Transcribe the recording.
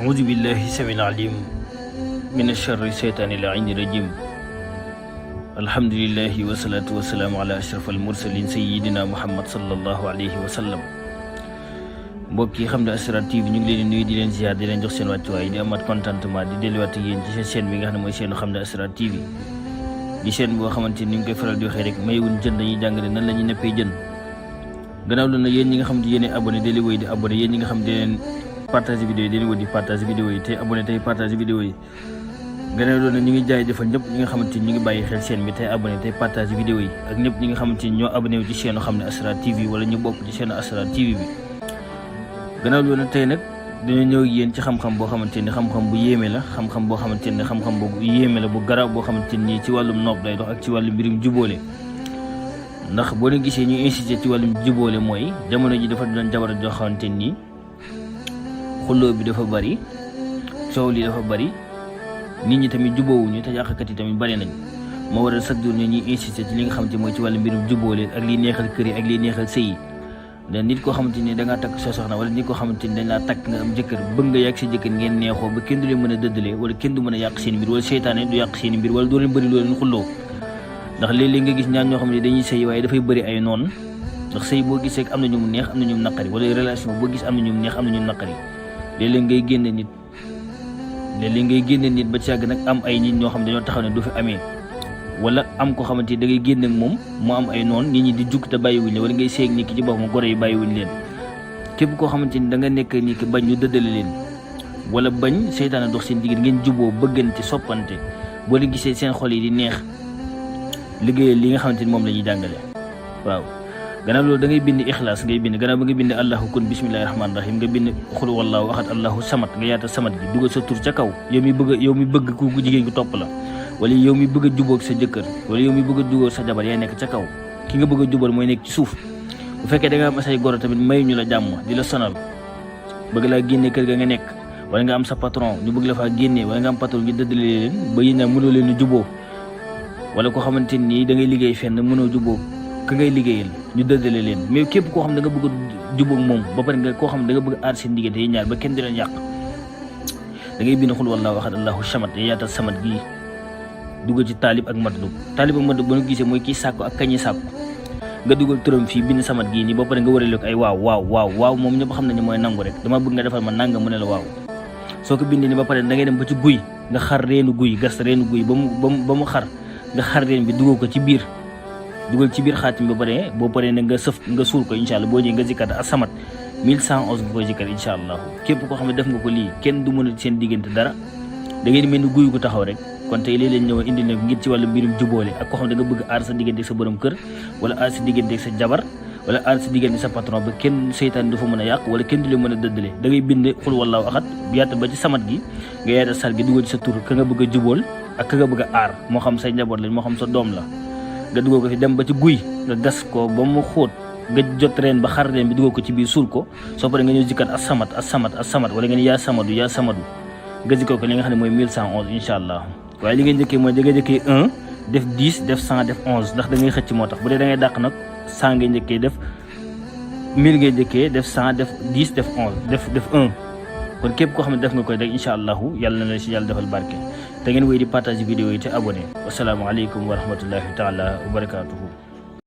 أعوذ بالله السميع العليم من الشر الشيطان اللعين الرجيم. الحمد لله والصلاة والسلام على أشرف المرسلين سيدنا محمد صلى الله عليه وسلم. mbokk yi xam ne Asrar TV ñu ngi leen di nuyu di leen ziar di leen jox seen wàccuwaay di amaat contentement di delluwaat ak yéen ci seen chaîne bi nga xam ne mooy seenu xam ne Asrar TV di chaîne boo xamante ni ñu ngi koy faral di waxee rek mayewuñ jën dañuy jàngale nan la ñuy neppee jën. gannaaw loolu nag yéen ñi nga xam ne yéen abonné di wéy di abonné yéen ñi nga xam ne leen partage vidéo yi dañuy wër di partage vidéo yi te abonné tey partage vidéo yi. gannaaw loolu nag ñu ngi jaay defal ñëpp ñi nga xamante ni ñu ngi bàyyi xel chaîne bi tey abonné tey partage vidéo yi ak ñëpp ñi nga xamante ni ñoo abonné wu ci chaîne xam ne Asrar TV wala ñu bokk ci chaîne Asrar TV bi. gannaaw loolu nag tey nag dañoo ñëw ak yéen ci xam-xam boo xamante ni xam-xam bu yéeme la xam-xam boo xamante ni xam-xam bu yéeme la bu garaaw boo xamante ni ci wàllum nopp lay dox ak ci wàllum mbirum jubóole. ndax boo leen gisee ñu insisté ci wàllum jubóole mooy jamono ji dafa doon jabar joo xamante ni xulloo bi dafa bari coow li dafa bari nit ñi tamit jubóowuñu te yàqkat yi tamit bari nañ moo waral chaque jour ñuy insisté ci li nga xamante mooy ci wàllum mbirum jubóole ak liy neexal kër yi ak liy neexal sëy yi. da nit koo xamante ni da ngaa takk sa soxna wala nit koo xamante ni dañ laa takk nga am jëkkër bëgg nga yàgg sa jëkkër ngeen neexoo ba kenn du leen mën a dëddale wala kenn du mën a yàq seen mbir wala seytaane du yàq seen mbir wala doo leen bëri loo leen xulloo. ndax léeg-léeg nga gis ñaar ñoo xam ne dañuy sëy waaye dafay bëri ay noon ndax sëy boo gis rek am na ñu mu neex am na ñu mu naqari wala relation boo gis am na ñu mu neex am na ñu mu naqari léeg-léeg ngay génne nit ba ci yàgg nag am ay nit ñoo xam ne dañoo taxaw ne du fi amee wala am ko xamante ni da ngay génn ak moom mu am ay noon nit ñi di jukk te bàyyiwuñ leen wala ngay seeg nit ki ci boppam gore yi bàyyiwuñ leen képp koo xamante ni da nga nekk nit ki bañ ñu dëddale leen wala bañ seytaane dox seen diggante ngeen juboo bëggante soppante boo leen gisee seen xol yi di neex liggéeyal li nga xamante ni moom la ñuy jàngale. waaw gannaaw loolu da ngay bind ixlaas ngay bind gannaaw ba nga bind allahu kun bismillahi rahmaani rahim nga bind xul wallahu ahad allahu samat nga yaata samat gi dugal sa tur ca kaw yow mi bëgg ku jigéen gu topp la wala yow mi bëgg a jubóog sa jëkkër wala yow mi bëgg a jubóog sa jabar yaay nekk ca kaw ki nga bëgg a jubal mooy nekk ci suuf. bu fekkee da nga am say goro tamit mayuñu la jàmm di la sonal bëgg laa génne kër ga nga nekk wala nga am sa patron ñu bëgg la faa génne wala nga am patron ñu dëddale leen ba yéen a mënoo leen a jubóo wala koo xamante ni da ngay liggéey fenn mënoo jubóog ka ngay liggéeyal ñu dëddale leen mais képp koo xam da nga bëgg a jubóog moom ba pare nga koo xam da nga bëgg a aar seen diggante yi ñaar ba kenn di leen yàq da ngay bind xul wallaahu ahad allahu samat yaatal samat gi dugal ci taalib ak matlub ba nga gisee mooy kii sàkku ak kañi sàkku nga dugal turam fii bind samat gii nii ba pare nga wërale ko ay waaw moom ñëpp xam nañu mooy nangu rek dama bëgg nga defal ma nanga mu ne la waaw. soo ko bindee ni ba pare da ngay dem ba ci guy nga xar reenu guy gas reenu guy ba mu xar nga xar reen bi dugal ko ci biir xaatim ba pare boo paree ne nga sëf nga suul ko incha allah boo ñëwee nga zikkat ak samat 1111 nga koy zikkat incha allah képp koo xam ne def nga ko lii kenn du mën a seen diggante dara da ngeen mel ni guy gu taxaw rek. kon tey léeg leen ñëw indi na ngir ci wàllu mbirum jubóole ak koo xam ne da nga bëgg aar sa diggante ak sa borom kër wala aar sa diggante ak sa jabar wala aar sa diggante sa patron ba kenn seytaan du fa mën a yàq wala kenn du leen mën a dëddale da ngay bind xul wallaahu ahad yaata ba ci samat gi nga yaata sar gi dugal ci sa tur ka nga bëgg a jubóol ak ka nga bëgg a aar moo xam say njaboot lañ moo xam sa doom la nga dugal ko fi dem ba ci guy nga gas ko ba mu xóot nga jot reen ba xar reen bi dugal ko ci biir suul ko soo paree nga ñëw jikkat as samat wala nga ne yaa samadu nga jikkoo ko li nga xam ne mooy 1111 incha allah. waaye li ngay njëkkee mooy da ngay njëkkee 1 def 10 def 100 def 11 ndax da ngay xëcc moo tax bu dee da ngay dàq nag 100 ngay njëkkee def 1000 ngay njëkkee def 100 def 10 def 11 def 1 kon képp koo xam ne def nga koy rek incha allahu yàlla na la si yàlla defal barke te ngeen wéy di partage vidéo yi te abonné wasalaamaaleykum wa rahmatullahi taala wa barakaatuhu.